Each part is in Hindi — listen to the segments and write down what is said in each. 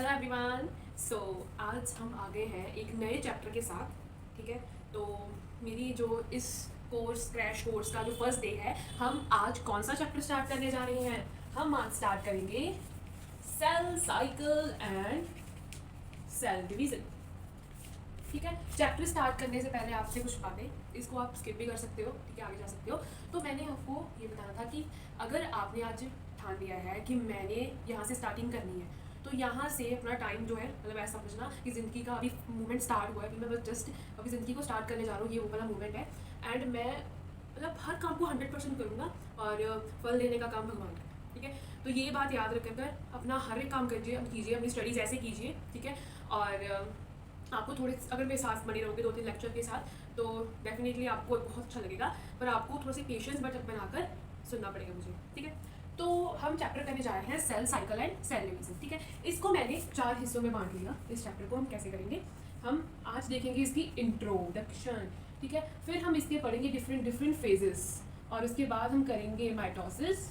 Hello everyone. सो आज हम आ गए हैं एक नए चैप्टर के साथ। ठीक है, तो मेरी जो इस क्रैश कोर्स का जो फर्स्ट डे है, हम आज कौन सा चैप्टर स्टार्ट करने जा रहे हैं? हम आज स्टार्ट करेंगे cell cycle and cell division. ठीक है, चैप्टर स्टार्ट करने से पहले आपसे कुछ बातें, इसको आप स्किप भी कर सकते हो, ठीक है, आगे जा सकते हो। तो मैंने आपको ये बताना था कि अगर आपने आज ठान लिया है कि मैंने यहाँ से स्टार्टिंग करनी है, तो यहाँ से अपना टाइम जो है, मतलब ऐसा समझना कि ज़िंदगी का अभी मूवमेंट स्टार्ट हुआ है, अभी मैं बस जस्ट अभी ज़िंदगी को स्टार्ट करने जा रहा हूँ, ये वो वाला मूवमेंट है। एंड मैं मतलब हर काम को 100% करूँगा और फल देने का काम भगवान का है। ठीक है, तो ये बात याद रख कर अपना हर एक काम कीजिए, अपनी स्टडीज़ ऐसे कीजिए। ठीक है, और आपको थोड़े, अगर मेरे साथ बने रहोगे 2-3 लेक्चर के साथ, तो डेफिनेटली आपको बहुत अच्छा लगेगा, पर आपको थोड़ा सी पेशेंस बनाकर सुनना पड़ेगा मुझे। ठीक है, तो हम चैप्टर करने जा रहे हैं cell cycle and cell division. ठीक है, इसको मैंने 4 हिस्सों में बांट लिया। इस चैप्टर को हम कैसे करेंगे, हम आज देखेंगे इसकी इंट्रोडक्शन। ठीक है, फिर हम इसके पढ़ेंगे डिफरेंट फेजेस, और उसके बाद हम करेंगे माइटोसिस,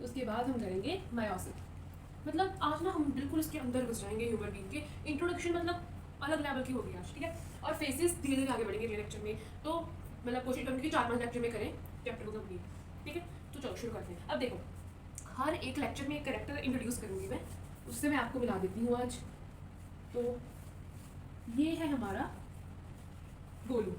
उसके बाद हम करेंगे मायोसिस। मतलब आज ना हम बिल्कुल इसके अंदर घुस जाएंगे ह्यूमन बीइंग के। इंट्रोडक्शन मतलब अलग लेवल की होगी आज। ठीक है, और फेसेस धीरे धीरे आगे बढ़ेंगे अगले लेक्चर में। तो मतलब कोशिश करूँगी कि 4-5 लेक्चर में करें चैप्टर को कंप्लीट। ठीक है, तो चलो शुरू करते हैं। अब देखो, हर एक लेक्चर में एक करेक्टर इंट्रोड्यूस करूँगी मैं, उससे मैं आपको मिला देती हूँ आज। तो ये है हमारा गोलू।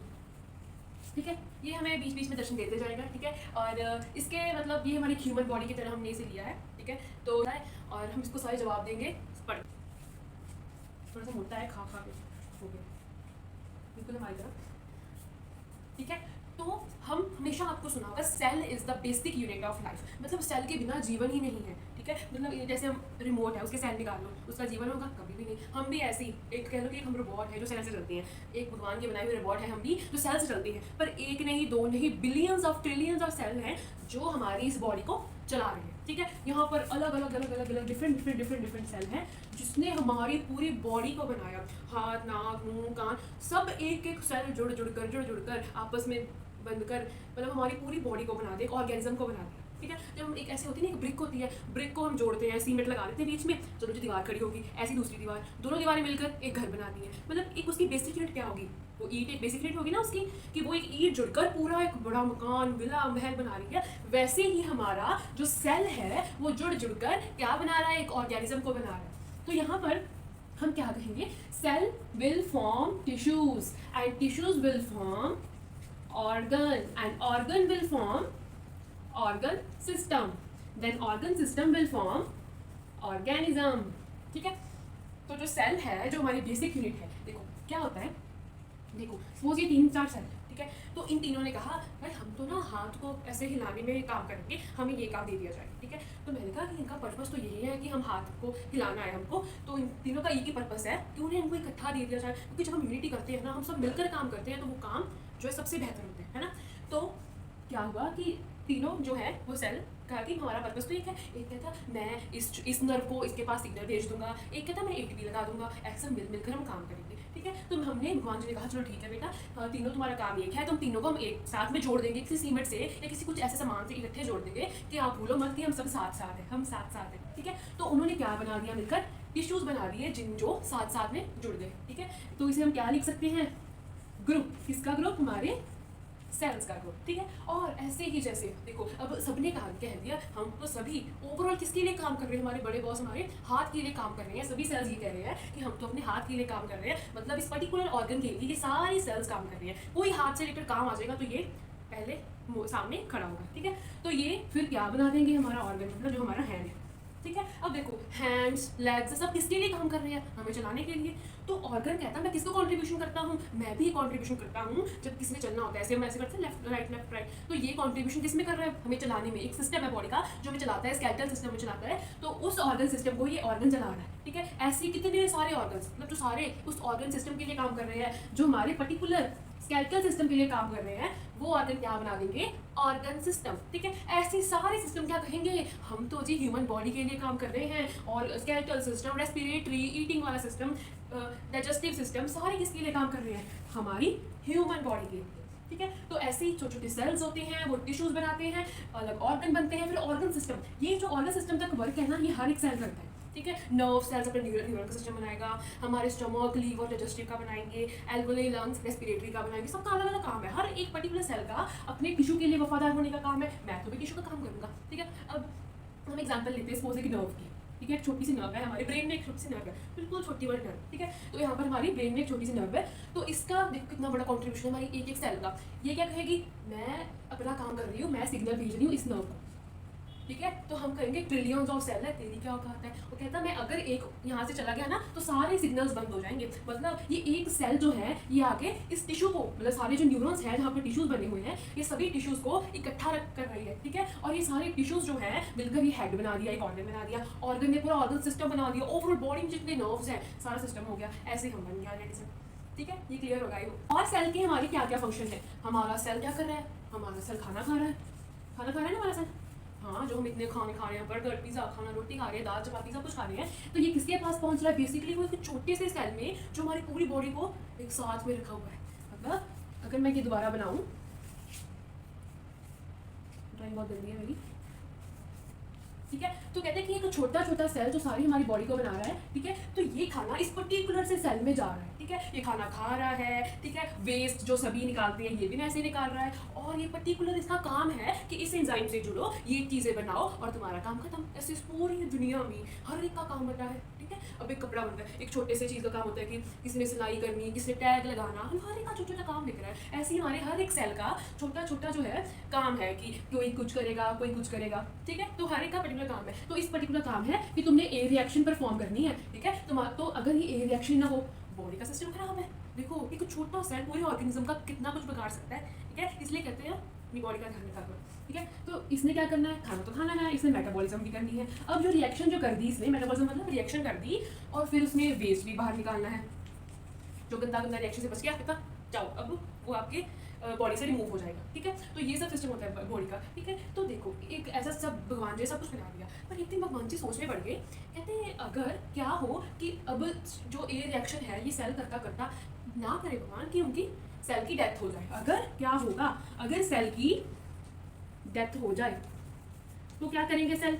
ठीक है, ये हमें बीच बीच में दर्शन देते जाएगा। ठीक है, और इसके मतलब ये हमारी ह्यूमन बॉडी की तरह हमने इसे लिया है। ठीक है, तो और हम इसको सारे जवाब देंगे। पढ़, थोड़ा सा मोटा है, खा खा के हो गया बिल्कुल हमारी तरफ। ठीक है, तो हम हमेशा आपको सुना होगा cell is the basic unit of life, मतलब सेल के बिना जीवन ही नहीं है। ठीक है, मतलब जैसे हम रिमोट है, उसके सेल निकाल लो, उसका जीवन होगा कभी भी नहीं। हम भी ऐसी एक कह लो कि हम रोबोट है जो सेल से चलती हैं, एक भगवान के बनाए हुए रोबोट है हम भी जो सेल से चलती हैं। पर एक नहीं, दो नहीं, billions of trillions of cell हैं जो हमारी इस बॉडी को चला रहे हैं। ठीक है, यहाँ पर अलग अलग डिफरेंट सेल हैं जिसने हमारी पूरी बॉडी को बनाया। हाथ, नाक, मुंह, कान, सब एक एक सेल जुड़ जुड़ कर आपस में बंद कर, मतलब हमारी पूरी बॉडी को बना दे, एक ऑर्गेनिज्म को बना दे। ठीक है, जब हम एक ऐसे होती है ना, एक ब्रिक होती है, ब्रिक को हम जोड़ते हैं, सीमेंट लगा देते हैं बीच में, चलो जो दीवार खड़ी होगी, ऐसी दूसरी दीवार, दोनों दीवारें मिलकर एक घर बनाती हैं। मतलब एक उसकी बेसिक यूनिट क्या होगी, वो ईंट एक बेसिक यूनिट होगी ना उसकी, कि वो एक ईंट जुड़कर पूरा एक बड़ा मकान, विला, महल बना रही है। वैसे ही हमारा जो सेल है वो जुड़कर क्या बना रहा है, एक ऑर्गेनिज्म को बना रहा है। तो यहाँ पर हम क्या कहेंगे, cell will form tissues and tissues will form organ and organ will form organ system, then organ system will form organism। ठीक है, तो जो सेल है, जो हमारी बेसिक यूनिट है, देखो क्या होता है। देखो सपोज ये 3-4 सेल, ठीक है, तो इन तीनों ने कहा भाई हम तो ना हाथ को ऐसे हिलाने में काम करेंगे, हमें ये काम दे दिया जाए। ठीक है, तो मैंने कहा कि इनका पर्पस तो यही है कि हम हाथ को हिलाना है हमको, तो इन तीनों का एक ही पर्पस है कि उन्हें इनको इकट्ठा दे दिया जाए। क्योंकि जब हम यूनिटी करते हैं ना, हम सब मिलकर काम करते हैं, तो वो काम जो है सबसे बेहतर होते हैं, है ना। तो क्या हुआ कि तीनों जो है वो सेल कहा कि हमारा पर्पस तो एक है। एक कहता मैं इस नर्व को इसके पास सिग्नल भेज दूंगा, एक कहता मैं एटीपी लगा दूंगा, ऐसा मिलकर हम काम करेंगे। ठीक है, तो हमने भगवान जी ने कहा चलो ठीक है बेटा, तीनों तुम्हारा काम एक है, तुम तीनों को हम एक साथ में जोड़ देंगे, किसी सीमेंट से या किसी कुछ ऐसे सामान से इकट्ठे जोड़ देंगे कि आप भूलो मत कि हम सब साथ साथ हैं, हम साथ साथ हैं। ठीक है, तो उन्होंने क्या बना दिया, मिलकर टिश्यूज बना दिए जिन जो साथ साथ में जुड़ गए। ठीक है, तो इसे हम क्या लिख सकते हैं, ग्रुप। किसका ग्रुप, हमारे सेल्स का ग्रुप। ठीक है, और ऐसे ही जैसे देखो अब सबने कह दिया हम तो सभी ओवरऑल किसके लिए काम कर रहे हैं, हमारे बड़े बॉस हमारे हाथ के लिए काम कर रहे हैं। सभी सेल्स ये कह रहे हैं कि हम तो अपने हाथ के लिए काम कर रहे हैं, मतलब इस पर्टिकुलर ऑर्गन के लिए ये सारी सेल्स काम कर रही हैं। कोई हाथ से रिलेटेड काम आ जाएगा तो ये पहले सामने खड़ा होगा। ठीक है, तो ये फिर क्या बना देंगे, हमारा ऑर्गन, मतलब जो हमारा हैंड है। ठीक है, अब देखो हैंड्स, लेग्स सब किसके लिए काम कर रहे हैं, हमें चलाने के लिए। तो ऑर्गन कहता है मैं किसको कंट्रीब्यूशन करता हूँ, मैं भी कंट्रीब्यूशन करता हूँ। जब किसी में चलना होता है, ऐसे हम ऐसे करते हैं लेफ्ट राइट, तो ये कंट्रीब्यूशन किस में कर रहा है, हमें चलाने में। एक सिस्टम है बॉडी का जो हमें चलाता है, स्केलेटल सिस्टम में चलाता है, तो उस ऑर्गन सिस्टम को ये ऑर्गन चला रहा है। ठीक है, ऐसे कितने सारे ऑर्गन्स, मतलब जो सारे उस ऑर्गन सिस्टम के लिए काम कर रहे हैं, जो हमारे पर्टिकुलर स्केलेटल सिस्टम के लिए काम कर रहे हैं, वो ऑर्गन क्या बना देंगे, ऑर्गन सिस्टम। ठीक है, ऐसे सारे सिस्टम क्या कहेंगे, हम तो जी ह्यूमन बॉडी के लिए काम कर रहे हैं, और स्केलेटल सिस्टम, रेस्पिरेटरी, ईटिंग वाला सिस्टम, डाइजेस्टिव सिस्टम, सारे किसके लिए काम कर रहे हैं, हमारी ह्यूमन बॉडी के लिए। ठीक है, तो ऐसे ही छोटे छोटे सेल्स होते हैं, वो टिश्यूज बनाते हैं, अलग ऑर्गन बनते हैं, फिर ऑर्गन सिस्टम। ये जो ऑर्गन सिस्टम तक वर्क है ना, ये हर एक सेल करता है। ठीक है। नर्व सेल्स अपने न्यूरल का सिस्टम बनाएगा, हमारे स्टमक, लीवर, डाइजेस्टिव का बनाएंगे, एल्वोलाई, लंग्स, रेस्पिरेटरी का बनाएंगे। सबका अलग अलग काम है, हर एक पर्टिकुलर सेल का अपने टिश्यू के लिए वफादार होने का काम है। मैं तो भी टिश्यू का काम करूँगा, ठीक है। अब हम एग्जाम्पल लेते हैं सपोज है कि नर्व की, ठीक है। एक छोटी सी नर्व है हमारे ब्रेन में, एक छोटी सी नर्व है, बिल्कुल छोटी वाली नर्व, ठीक है। तो यहाँ पर हमारी ब्रेन में एक छोटी सी नर्व है, तो इसका देखो कितना बड़ा कॉन्ट्रीब्यूशन है हमारी एक एक सेल का। ये क्या कहेगी, मैं अपना काम कर रही हूँ, मैं सिग्नल भेज रही हूँ इस नर्व को, ठीक है। तो हम कहेंगे ट्रिलियंस ऑफ सेल है, तेरी क्या औकात है। वो कहता है मैं अगर एक यहाँ से चला गया ना तो सारे सिग्नल्स बंद हो जाएंगे। मतलब ये एक सेल जो है ये आके इस टिश्यू को, मतलब सारे जो न्यूरॉन्स हैं जहाँ पर टिश्यूज बने हुए हैं, ये सभी टिश्यूज को इकट्ठा रख कर रही है, ठीक है। और ये सारे टिश्यूज जो है मिलकर ये हेड बना दिया, एक ऑर्गन बना दिया, ऑर्गन ने पूरा ऑर्गन सिस्टम बना दिया, ओवरऑल बॉडी में जितने नर्व्स हैं सारा सिस्टम हो गया। ऐसे हम बन गया रेडी से, ठीक है। ये क्लियर होगा। और सेल के हमारे क्या क्या फंक्शन है, हमारा सेल क्या कर रहा है, हमारा सेल खाना खा रहा है, खाना खा रहा है ना हमारा सेल। हाँ, जो हम इतने खाने खा रहे हैं, बर्गर, पिज़्ज़ा खाना, रोटी खा रहे हैं, दाल चपाती सब कुछ खा रहे हैं, तो ये किसके पास पहुंच रहा है, बेसिकली वो एक छोटे से सेल में जो हमारी पूरी बॉडी को एक साथ में रखा हुआ है। मतलब अगर मैं ये दोबारा बनाऊं, ड्राइंग बहुत गंदी है मेरी, ठीक है। तो कहते हैं कि एक छोटा छोटा सेल जो सारी हमारी बॉडी को बना रहा है, ठीक है। तो ये खाना इस पर्टिकुलर से सेल में जा रहा है, ठीक है। ये खाना खा रहा है, ठीक है। वेस्ट जो सभी निकालते हैं ये भी वैसे निकाल रहा है, और ये पर्टिकुलर इसका काम है कि इस एंजाइम से जुड़ो, ये चीज़ें बनाओ और तुम्हारा काम खत्म। ऐसे पूरी दुनिया में हर एक का काम बता है, ठीक है। अब एक कपड़ा बनता है, एक छोटे से चीज़ का काम होता है कि किसी ने सिलाई करनी, किसी ने टैग लगाना, हम हर एक का छोटा छोटा काम दिख रहा है। ऐसे ही हमारे हर एक सेल का छोटा छोटा जो है काम है कि कोई कुछ करेगा, कोई कुछ करेगा, ठीक है। तो हर एक का पर्टिकुलर काम है। तो इस पर्टिकुलर काम है कि तुमने ए रिएक्शन परफॉर्म करनी है, ठीक है। तो अगर ये ए रिएक्शन ना हो, बॉडी का सिस्टम खराब है। देखो एक छोटा सेल पूरे ऑर्गेनिज्म का कितना कुछ बिगाड़ सकता है, ठीक है। इसलिए कहते हैं अपनी बॉडी का ध्यान रखा करो, ठीक है। तो इसने क्या करना है, खाना तो खाना है, इसने मेटाबॉलिज्म भी करनी है। अब जो रिएक्शन जो कर दी इसने, मेटाबॉलिज्म मतलब रिएक्शन कर दी, और फिर उसने वेस्ट भी बाहर निकालना है, जो गंदा गंदा रिएक्शन से बच गया कहता जाओ, अब वो आपके बॉडी से रिमूव हो जाएगा, ठीक है। तो ये सब सिस्टम होता है बॉडी का, ठीक है। तो देखो एक ऐसा सब भगवान जी सब कुछ बना दिया, पर एक दिन भगवान जी सोचने पड़ गए, कहते हैं अगर क्या हो कि अब जो ए रिएक्शन है ये सेल करता करता ना करे भगवान कि उनकी सेल की डेथ हो जाए। अगर क्या होगा, अगर सेल की डेथ हो जाए तो क्या करेंगे सेल।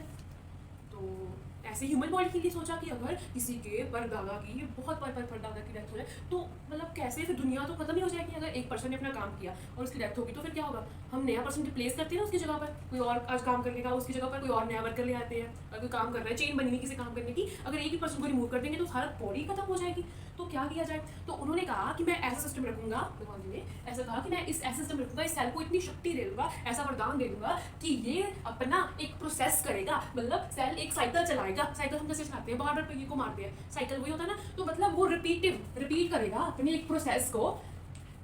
तो ऐसे ह्यूमन बॉडी के लिए सोचा कि अगर किसी के परदादा की, बहुत परदादा की डेथ हो जाए तो मतलब कैसे, फिर दुनिया तो खत्म ही हो जाएगी। अगर एक पर्सन ने अपना काम किया और उसकी डेथ होगी तो फिर क्या होगा, हम नया पर्सन रिप्लेस करते हैं ना उसकी जगह पर, कोई और आज काम कर लेगा, उसकी जगह पर कोई और नया वर्कर ले आते हैं। अगर काम कर रहा है, चेन बनी हुई किसी काम करने की, अगर एक ही पर्सन को रिमूव कर देंगे तो सारा बॉडी खत्म हो जाएगी। तो क्या किया जाए, तो उन्होंने कहा कि मैं ऐसा सिस्टम रखूंगा, भगवान जी ने ऐसा कहा कि मैं इस ऐसा सिस्टम रखूंगा, इस सेल को इतनी शक्ति दे दूंगा, ऐसा वरदान दे दूंगा कि ये अपना एक प्रोसेस करेगा। मतलब सेल एक साइकिल चलाएगा। साइकिल हम कैसे चलाते हैं, बार बार पहिए को मारते हैं, साइकिल वही होता है ना। तो मतलब वो रिपीट करेगा अपने एक प्रोसेस को,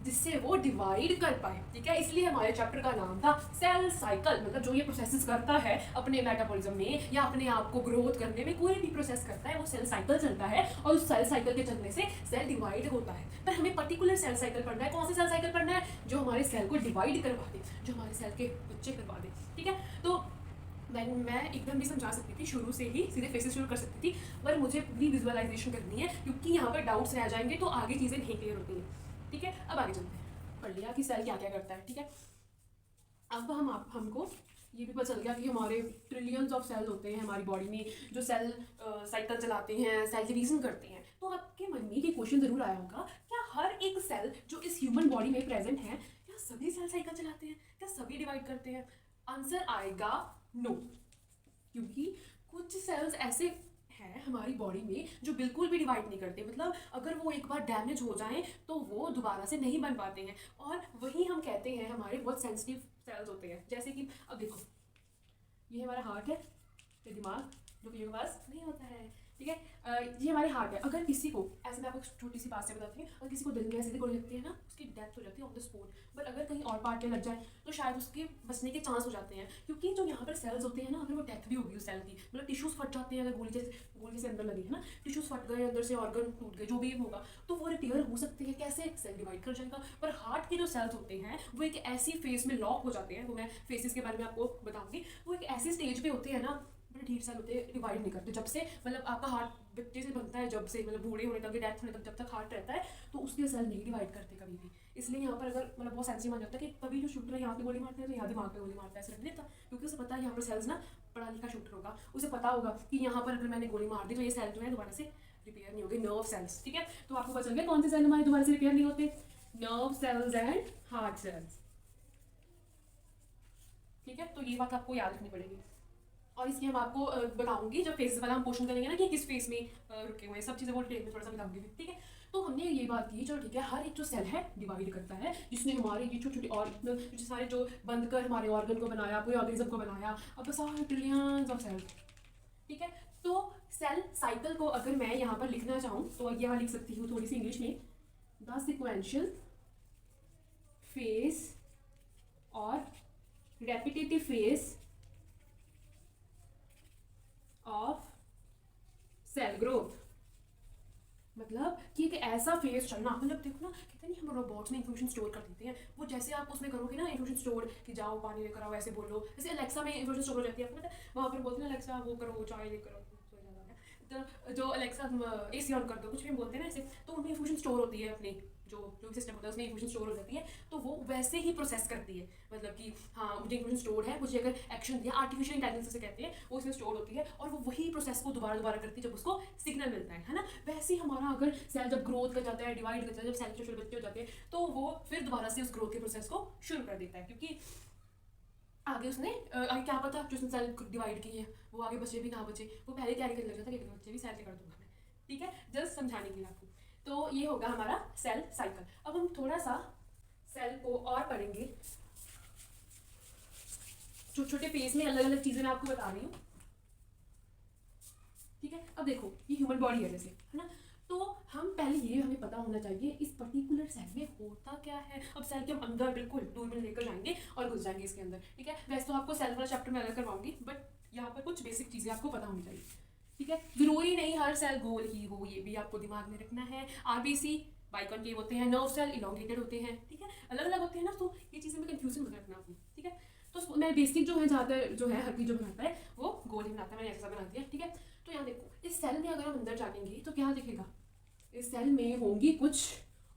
जिससे वो डिवाइड कर पाए, ठीक है। इसलिए हमारे चैप्टर का नाम था सेल साइकिल। मतलब जो ये प्रोसेसेस करता है अपने मेटाबॉलिज्म में या अपने आप को ग्रोथ करने में, कोई भी प्रोसेस करता है वो सेल साइकिल चलता है, और उस सेल साइकिल के चलने से सेल डिवाइड होता है। पर हमें पर्टिकुलर सेल साइकिल पढ़ना है। कौन सा सेल साइकिल पढ़ना है, जो हमारे सेल को डिवाइड करवा दे, जो हमारे सेल के बच्चे करवा दे, ठीक है। तो मैं एकदम भी समझा सकती थी, शुरू से ही सीधे फेसेस शुरू कर सकती थी, पर मुझे पूरी विजुअलाइजेशन करनी है क्योंकि यहाँ पर डाउट्स रह जाएंगे तो आगे चीज़ें नहीं क्लियर होती हैं, ठीक है। अब आगे चलते हैं, पढ़ लिया कि सेल क्या क्या करता है, ठीक है। अब हमको ये भी पता चल गया कि हमारे ट्रिलियंस ऑफ सेल होते हैं हमारी बॉडी में, जो सेल साइकिल चलाते हैं, सेल डिवीजन करते हैं। तो आपके मन में ये क्वेश्चन जरूर आया होगा, क्या हर एक सेल जो इस ह्यूमन बॉडी में प्रेजेंट है, क्या सभी सेल साइकिल चलाते हैं, क्या सभी डिवाइड करते हैं। आंसर आएगा नो, क्योंकि कुछ सेल्स ऐसे हैं हमारी बॉडी में जो बिल्कुल भी डिवाइड नहीं करते। मतलब अगर वो एक बार डैमेज हो जाएं तो वो दोबारा से नहीं बन पाते हैं, और वही हम कहते हैं हमारे बहुत सेंसिटिव सेल्स होते हैं। जैसे कि अब देखो, ये हमारा हार्ट है, ये दिमाग जो कि पास नहीं होता है, ठीक है। ये हमारे हार्ट है। अगर किसी को, ऐसे मैं आपको छोटी सी बात से बताती हूँ, अगर किसी को दिल में ऐसे गोली लगती है ना, उसकी डेथ हो जाती है ऑन द स्पॉट। बट अगर कहीं और पार्ट में लग जाए तो शायद उसके बचने के चांस हो जाते हैं, क्योंकि जो यहाँ पर सेल्स होते हैं ना, अगर वो डेथ भी होगी उस सेल की, मतलब टिश्यूज फट जाते हैं, अगर गोली से अंदर लगी है ना, टिश्यूज फट गए, अंदर से ऑर्गन टूट गए, जो भी होगा, तो वो रिपेयर हो सकते हैं। कैसे, सेल डिवाइड कर जाएगा। पर हार्ट के जो सेल्स होते हैं वो एक ऐसी फेज में लॉक हो जाते हैं, वो मैं फेसेस के बारे में आपको बताऊंगी। वो एक ऐसी स्टेज पे होते हैं ना, बड़े ढीठ सेल होते हैं, डिवाइड नहीं करते। जब से मतलब आपका हार्ट बच्चे से बनता है, जब से मतलब बूढ़े होने तक, डेथ होने तक जब तक हार्ट रहता है, तो उसके सेल नहीं डिवाइड करते कभी भी। इसलिए यहाँ पर अगर मतलब बहुत सेंसिटिव मान जाता है कि कभी जो शूटर है यहाँ पे गोली मारता है तो यहाँ दिमाग पे गोली मारता है, ऐसे रख देता, क्योंकि उसे पता है यहाँ पर सेल्स ना पढ़ा लिखा शूटर होगा, उसे पता होगा कि यहाँ पर अगर मैंने गोली मार दी तो ये सेल जो है दोबारा से रिपेयर नहीं होगी, नर्व सेल्स, ठीक है। तो आपको पता चल गया कौन से सेल हमारे दोबारा से रिपेयर नहीं होते, nerve cells and heart cells, ठीक है। तो ये बात आपको याद रखनी पड़ेगी। और इसकी हम आपको बताऊंगी जब फेजेस वाला हम पोर्शन करेंगे ना कि किस फेज में रुके हुए हैं, सब चीज़ें वो डिटेल में थोड़ा सा बताऊंगी, ठीक है। तो हमने ये बात की, चलो ठीक है, हर एक जो सेल है डिवाइड करता है, जिसने हमारे ये छोटे छोटे और सारे जो बंद कर हमारे ऑर्गन को बनाया, पूरे ऑर्गेनिज्म को बनाया, अब सारे ट्रिलियंस ऑफ सेल, ठीक है। तो सेल साइकिल को अगर मैं यहाँ पर लिखना चाहूँ तो यहाँ लिख सकती हूँ थोड़ी सी इंग्लिश में, द सिक्वेंशियल फेज और repetitive phase of cell growth. मतलब कि एक ऐसा फेज चलना, मतलब देखो ना, कहते नहीं हम रोबोट्स में इंफॉर्मेशन स्टोर कर देते हैं, वो जैसे आप उसमें करोगे ना इंफॉर्मेशन स्टोर कि जाओ पानी लेकर आओ, ऐसे बोलो, जैसे अलेक्सा में इंफॉर्मेशन स्टोर हो जाती है, आपको पता है वहाँ पर बोलते हैं अलेक्सा वो करो, चाय लेकर आओ, तो जो अलेक्सा AC ऑन कर दो, कुछ भी हम बोलते हैं ना ऐसे, तो उनमें इंफॉर्मेशन स्टोर होती है, अपनी जो भी सिस्टम होता है उसमें इंफॉर्मेशन स्टोर हो जाती है, तो वो वैसे ही प्रोसेस करती है, मतलब कि हाँ मुझे इंफॉर्मेशन स्टोर है, मुझे अगर एक्शन दिया, आर्टिफिशियल इंटेलिजेंस से कहते हैं, वो इसमें स्टोर होती है और वो वही प्रोसेस को दोबारा करती है जब उसको सिग्नल मिलता है ना। वैसे ही हमारा अगर सेल जब ग्रोथ कर जाता है, डिवाइड कर जाता है, जब सेल छोटे बच्चे हो जाते हैं, तो वो फिर दोबारा से उस ग्रोथ के प्रोसेस को शुरू कर देता है, क्योंकि आगे उसने आगे क्या पता जो उसने सेल डिवाइड की है वो आगे बचे भी ना बचे, वो पहले तैयारी करने लग जाता है कि बच्चे भी सेल कर दूंगा मैं, ठीक है, जस्ट समझाने के लिए आपको। तो ये होगा हमारा सेल साइकिल। अब हम थोड़ा सा सेल को और पढ़ेंगे, छोटे छोटे फेज में अलग अलग चीजें मैं आपको बता रही हूँ, ठीक है। अब देखो ये ह्यूमन बॉडी है जैसे, है ना, तो हम पहले ये हमें पता होना चाहिए इस पर्टिकुलर सेल में होता क्या है। अब सेल के हम अंदर बिल्कुल दूरबीन लेकर जाएंगे और घुस जाएंगे इसके अंदर, ठीक है। वैसे तो आपको सेल वाला चैप्टर में अलग करवाऊंगी, बट यहाँ पर कुछ बेसिक चीजें आपको पता होनी चाहिए, ठीक है। जरूरी नहीं हर सेल गोल ही हो, ये भी आपको दिमाग में रखना है। RBC बाइकॉनकेव होते हैं, नर्व सेल इलोंगेटेड होते हैं, ठीक है, अलग अलग होते हैं ना, तो ये चीज़ें में कंफ्यूजन मत रखना अपनी, ठीक है। तो मैं बेसिक जो है ज़्यादातर जो है हर कोई जो बनाता है वो गोल ही बनाता है, मैंने ऐसा बना दिया, ठीक है। तो यहाँ देखो इस सेल में अगर हम अंदर जाएंगे तो क्या दिखेगा, इस सेल में होंगी कुछ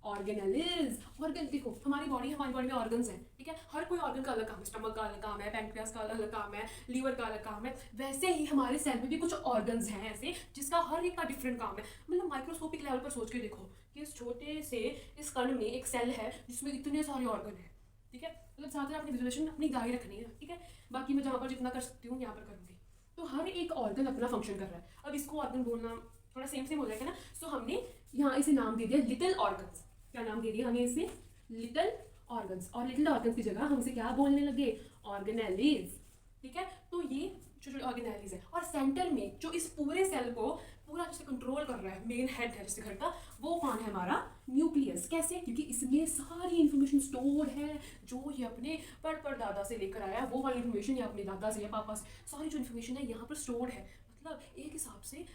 ऑर्गेनेलिज। ऑर्गन देखो हमारी बॉडी में ऑर्गन्स हैं, ठीक है, हर कोई ऑर्गन का अलग काम है, स्टमक का अलग काम है, पैंक्रियास का अलग काम है, लीवर का अलग काम है, वैसे ही हमारे सेल में भी कुछ ऑर्गन्स हैं ऐसे जिसका हर एक का डिफरेंट काम है। मतलब माइक्रोस्कोपिक लेवल पर सोच के देखो कि इस छोटे से इस कण में एक सेल है जिसमें इतने सारे ऑर्गन है, ठीक है। मतलब ज़्यादा अपनी विजुअलाइजेशन अपनी दायरे रखनी है, ठीक है, बाकी मैं जहाँ पर जितना कर सकती हूँ यहाँ पर करूँगी। तो हर एक ऑर्गन अपना फंक्शन कर रहा है। अब इसको ऑर्गन बोलना थोड़ा सेम हो जाएगा ना, सो हमने यहाँ इसे नाम दे दिया लिटिल ऑर्गन्स। क्या नाम दे दिया हमने इसे, लिटिल ऑर्गन्स। और लिटिल ऑर्गन्स की जगह हमसे क्या बोलने लगे, ऑर्गेनेलिज, ठीक है। तो ये छोटे छोटे ऑर्गेनेलिज है, और सेंटर में जो इस पूरे सेल को पूरा जैसे कंट्रोल कर रहा है, मेन हेड है जैसे घर का, वो कौन है, हमारा न्यूक्लियस। कैसे, क्योंकि इसमें सारी इन्फॉर्मेशन स्टोर है जो ये अपने परदादा से लेकर आया, वो वाली इन्फॉर्मेशन या अपने दादा से या पापा से, सारी जो इन्फॉर्मेशन है यहाँ पर स्टोर है। मतलब एक हिसाब से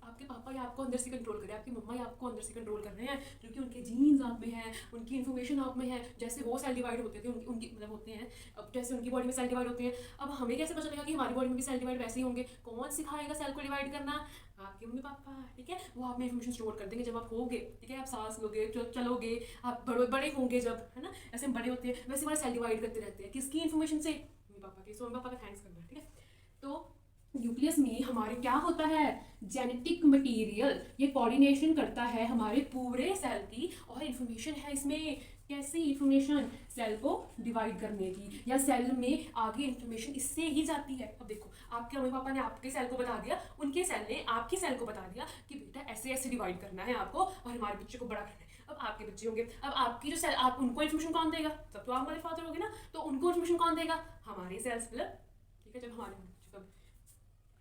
आपके पापा या आपको अंदर से कंट्रोल कर रहे हैं, आपकी मम्मा या आपको अंदर से कंट्रोल कर रहे हैं, क्योंकि उनके जीन्स आप में हैं, उनकी इन्फॉर्मेशन आप में है। जैसे वो सेल डिवाइड होते थे उनकी मतलब होते हैं, अब जैसे उनकी बॉडी में सेल डिवाइड होते हैं, अब हमें कैसे पता चलेगा कि हमारी बॉडी में भी सेल डिवाइड वैसे ही होंगे, कौन सिखाएगा सेल को डिवाइड करना, आपके मम्मी पापा, ठीक है। वो आप में इन्फॉर्मेशन स्टोर कर देंगे जब आप होगे, ठीक है, आप सांस लोगे, चलोगे, आप बड़े होंगे जब, है ना, ऐसे बड़े होते हैं वैसे हमारे सेल डिवाइड करते रहते हैं, किसकी इन्फॉर्मेशन से, मम्मी पापा की। सो मम्मी पापा का थैंक्स करना, ठीक है। तो न्यूक्लियस में हमारे क्या होता है, जेनेटिक मटेरियल, ये कोऑर्डिनेशन करता है हमारे पूरे सेल की, और इन्फॉर्मेशन है इसमें, कैसी इन्फॉर्मेशन, सेल को डिवाइड करने की, या सेल में आगे इन्फॉर्मेशन इससे ही जाती है। अब देखो आपके मम्मी पापा ने आपके सेल को बता दिया, उनके सेल ने आपके सेल को बता दिया कि बेटा ऐसे ऐसे डिवाइड करना है आपको, और हमारे बच्चे को बड़ा करना है। अब आपके बच्चे होंगे, अब आपकी जो सेल, आप उनको इन्फॉर्मेशन कौन देगा, तब तो आप हमारे फादर होगे ना, तो उनको इन्फॉर्मेशन कौन देगा, हमारे सेल्स, मतलब ठीक है, जब हमारे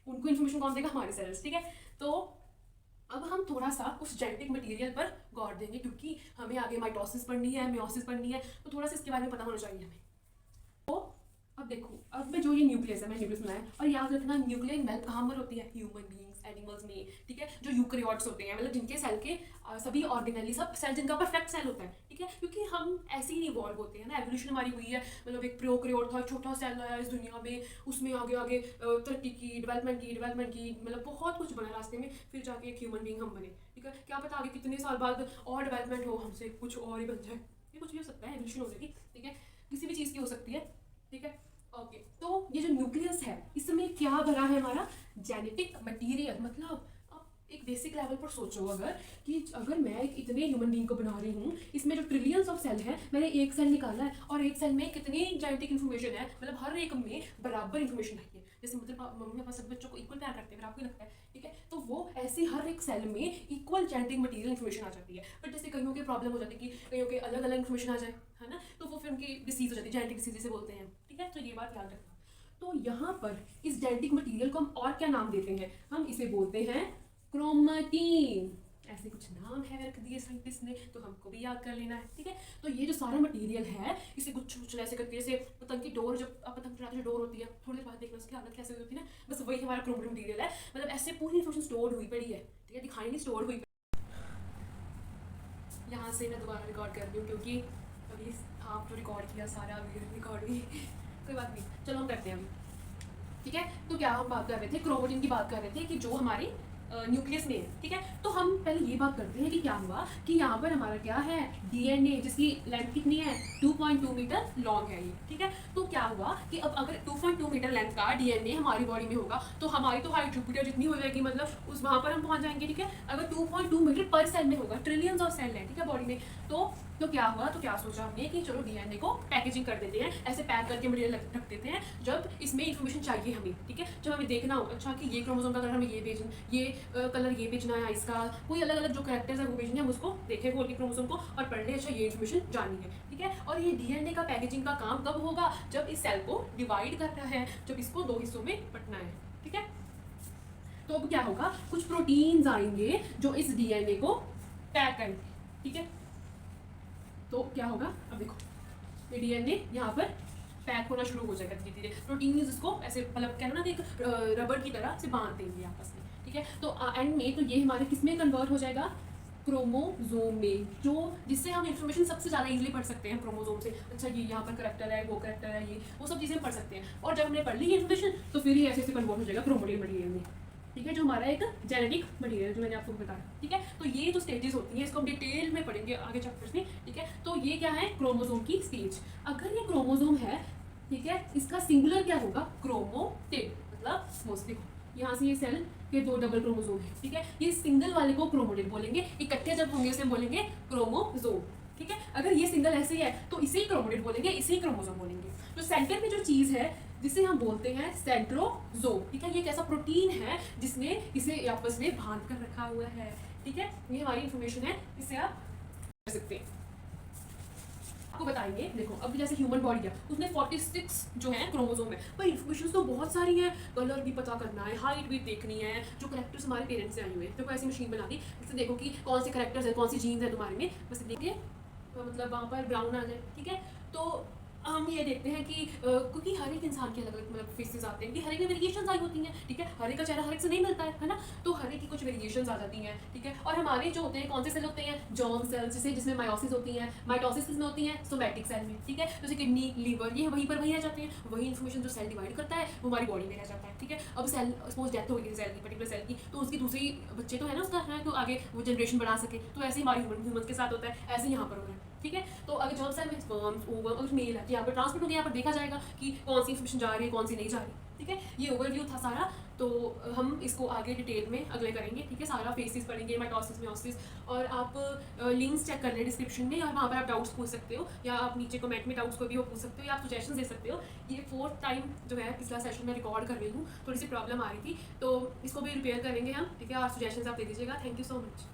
उनको इन्फॉर्मेशन कौन देगा, हमारे सेल्स, ठीक है। तो अब हम थोड़ा सा उस जेनेटिक मटेरियल पर गौर देंगे, क्योंकि हमें आगे माइटोसिस पढ़नी है, मियोसिस पढ़नी है, तो थोड़ा सा इसके बारे में पता होना चाहिए हमें। तो अब देखो, अब मैं जो ये न्यूक्लियस है, मैं न्यूक्लियस बनाया, और याद रखना न्यूक्लियर मेल कहाँ पर होती है, ह्यूमन बींग्स, एनिमल्स में, ठीक है, जो यूकैरियोट्स होते हैं, मतलब जिनके सेल के सभी ऑर्गेनेली, सब सेल जिनका परफेक्ट सेल होता है, ठीक है, क्योंकि हम ऐसे ही इवॉल्व होते हैं ना, एवोल्यूशन हमारी हुई है, मतलब एक प्रोकैरियोट था, छोटा सेल आया इस दुनिया में, उसमें आगे आगे तरक्की की, डेवलपमेंट की, मतलब बहुत कुछ बना रास्ते में, फिर जाके एक ह्यूमन बींग हम बने, ठीक है। क्या पता आगे कितने साल बाद और डेवलपमेंट हो, हमसे कुछ और ही बन जाए, ये कुछ भी हो सकता है, एवोल्यूशन हो जाएगी, ठीक है, किसी भी चीज़ की हो सकती है, ठीक है। ओके, तो ये जो न्यूक्लियस है इसमें क्या भरा है हमारा जेनेटिक मटेरियल। मतलब आप एक बेसिक लेवल पर सोचो, अगर मैं एक इतने ह्यूमन बीइंग को बना रही हूँ, इसमें जो ट्रिलियंस ऑफ सेल है, मैंने एक सेल निकाला है और एक सेल में कितनी जेनेटिक इन्फॉर्मेशन है, मतलब हर एक में बराबर इन्फॉर्मेशन है। जैसे मतलब मम्मी पापा सब बच्चों को इक्वल प्यार करते हैं, आपको लगता है, ठीक है, तो वो ऐसी हर एक सेल में इक्वल जेनेटिक मटेरियल इन्फॉर्मेशन आ जाती है। बट जैसे कईयों की प्रॉब्लम हो जाती है कि कईयों के अलग अलग इन्फॉर्मेशन आ जाए, है ना, तो वो फिर उनकी डिसीज हो जाती है, जेनेटिक डिसीज जिसे बोलते हैं, ठीक है, तो ये बात याद रखना। तो यहाँ पर इस जेनेटिक मटेरियल को हम और क्या नाम देते हैं, हम इसे बोलते हैं क्रोमेटिन। ऐसे कुछ नाम है रख दिए साइंटिस्ट ने, तो हमको भी याद कर लेना है, ठीक है। तो ये जो सारा मटेरियल है, इसे कुछ कुछ ऐसे करके, जैसे पतंग की डोर, जब आप पतंग चढ़ाते हो डोर होती है, थोड़ी देर बाद देखना उसकी हालत कैसे होती है ना, बस वही हमारा क्रोमेटिन मटेरियल है। मतलब ऐसे पूरी इन्फॉर्मेशन स्टोर हुई पड़ी है, ठीक है, दिखाई नहीं, स्टोर हुई। यहाँ से मैं दोबारा रिकॉर्ड कर रही हूँ क्योंकि अभी आप जो रिकॉर्ड किया सारा रिकॉर्ड भी कोई बात नहीं, चलो हम करते हैं अभी, ठीक है। तो क्या हम बात कर रहे थे, क्रोमेटिन की बात कर रहे थे कि जो हमारी न्यूक्लियस में है, ठीक है। तो हम पहले ये बात करते हैं कि क्या हुआ कि यहाँ पर हमारा क्या है, डीएनए, जिसकी लेंथ कितनी है, 2.2 मीटर लॉन्ग है ये, ठीक है। तो क्या हुआ कि अब अगर 2.2 मीटर लेंथ का डीएनए हमारी बॉडी में होगा तो हमारी तो हाइट जुपिटर जितनी हो जाएगी, मतलब उस वहाँ पर हम पहुँच जाएंगे, ठीक है। अगर 2.2 मीटर पर सेल में होगा, ट्रिलियंस ऑफ सेल है, ठीक है, बॉडी में, तो क्या हुआ, तो क्या सोचा हमने कि चलो डीएनए को पैकेजिंग कर देते हैं, ऐसे पैक करके मटेरियल रख देते हैं जब इसमें इन्फॉर्मेशन चाहिए हमें, ठीक है। जब हमें देखना हो, अच्छा कि ये क्रोमोसोम का कलर हमें ये भेजना, ये कलर ये भेजना है, इसका कोई अलग अलग जो कैरेक्टर्स है वो भेजने, हम उसको देखें खोल के क्रोमोसोम को और पढ़ ले, अच्छा ये इन्फॉर्मेशन जाननी है, ठीक है। और ये डीएनए का पैकेजिंग का काम कब होगा, जब इस सेल को डिवाइड करना है, जब इसको 2 हिस्सों में बंटना है, ठीक है। तो अब क्या होगा, कुछ प्रोटीन्स आएंगे जो इस डीएनए को पैक करेंगे, ठीक है। तो क्या होगा, अब देखो ये डीएनए यहाँ पर पैक होना शुरू हो जाएगा धीरे धीरे, प्रोटीन इसको ऐसे मतलब कहना ना कि एक रबर की तरह से बांध देंगे आपस में, ठीक है। तो एंड में तो ये हमारे किस में कन्वर्ट हो जाएगा, क्रोमोजोम में, जो जिससे हम इन्फॉर्मेशन सबसे ज़्यादा इजीली पढ़ सकते हैं क्रोमोजोम से। अच्छा ये यहाँ पर करेक्टर है, वो करेक्टर है, ये वो सब चीज़ें पढ़ सकते हैं। और जब हमने पढ़ ली ये इन्फॉर्मेशन तो फिर ये ऐसे ऐसे कन्वर्ट हो जाएगा क्रोमोटिन मटेरियल में, ठीक है, जो हमारा एक जेनेटिक मटेरियल जो मैंने आपको बताया, ठीक है। तो ये जो स्टेजेस होती हैं इसको हम डिटेल में पढ़ेंगे आगे चैप्टर्स में, ठीक है। तो ये क्या है, क्रोमोसोम की स्टेज। अगर ये क्रोमोसोम है, ठीक है, इसका सिंगुलर क्या होगा, क्रोमोटिड, मतलब मोस्टली यहाँ से ये सेल के 2 डबल क्रोमोसोम है, ठीक है। ये सिंगल वाले को क्रोमोटिड बोलेंगे, इकट्ठे जब होंगे उसे बोलेंगे क्रोमोसोम, ठीक है। अगर ये सिंगल ऐसे ही है तो इसे ही क्रोमोटिड बोलेंगे, इसे ही क्रोमोसोम बोलेंगे। तो सेंटर में जो चीज़ है जिसे हम बोलते हैं सेंट्रोजोम, ठीक है, ये एक ऐसा प्रोटीन है जिसने इसे आपस में बांध कर रखा हुआ है, ठीक है। ये हमारी इंफॉर्मेशन है, इसे आप कर सकते हैं। आपको बताएंगे, देखो अब जैसे ह्यूमन बॉडी है उसमें 46 जो है क्रोमोसोम है, पर इन्फॉर्मेशन तो बहुत सारी है, कलर भी पता करना है, हाइट भी देखनी है, जो करेक्टर्स हमारे पेरेंट्स से आए हुए हैं, तो ऐसी मशीन बना दी जिससे देखो कि कौन से करेक्टर्स है, कौन सी जीन्स है तुम्हारे में, बस देखिए मतलब वहाँ पर ब्राउन आ जाए, ठीक है। तो हम ये देखते हैं कि क्योंकि हर एक इंसान के अलग अलग मतलब फेसेस आते हैं कि हर एक में वेरिएशन आई होती हैं, ठीक है, हर एक का चेहरा हर एक से नहीं मिलता है ना, तो हर एक की कुछ वेरिएशन आ जाती हैं, ठीक है। और हमारे जो होते हैं कौन से सेल होते हैं, जर्म सेल्स, जिसमें मायोसिस होती हैं, माइटोसिस में होती हैं, सोमैटिक सेल में, ठीक है। जैसे किडनी, लीवर, ये वहीं पर वहीं रह जाते हैं, वही इन्फॉर्मेशन जो सेल डिवाइड करता है वो हमारी बॉडी में रह जाता है, ठीक है। अब सेल सपोज डेथ हो गई सेल की, पर्टिकुलर सेल की, तो उसकी दूसरी बच्चे तो है ना उसका, है तो आगे वो जनरेशन बढ़ा सके, तो ऐसे ही हमारे ह्यूमन के साथ होता है, ऐसे ही यहाँ पर होता है, ठीक है। तो अगर जर्म सेल में स्पर्म्स, ओवम, अगर मेल है तो यहाँ पर ट्रांसमिट होगी, यहाँ पर देखा जाएगा कि कौन सी इन्फॉर्मेशन जा रही है, कौन सी नहीं जा रही, ठीक है। ये ओवरव्यू था सारा, तो हम इसको आगे डिटेल में अगले करेंगे, ठीक है। सारा फेसेस पढ़ेंगे, माइटोसिस, मियोसिस, और आप लिंक्स चेक कर लें डिस्क्रिप्शन में, और वहाँ पर आप डाउट्स पूछ सकते हो, या आप नीचे कमेंट में डाउट्स को भी पूछ सकते हो, या आप सजेशन दे सकते हो। ये 4th टाइम जो है पिछला सेशन में रिकॉर्ड कर रही हूँ, थोड़ी सी प्रॉब्लम आ रही थी, तो इसको भी रिपेयर करेंगे हम, ठीक है। और सजेशन आप दे दीजिएगा। Thank you so much.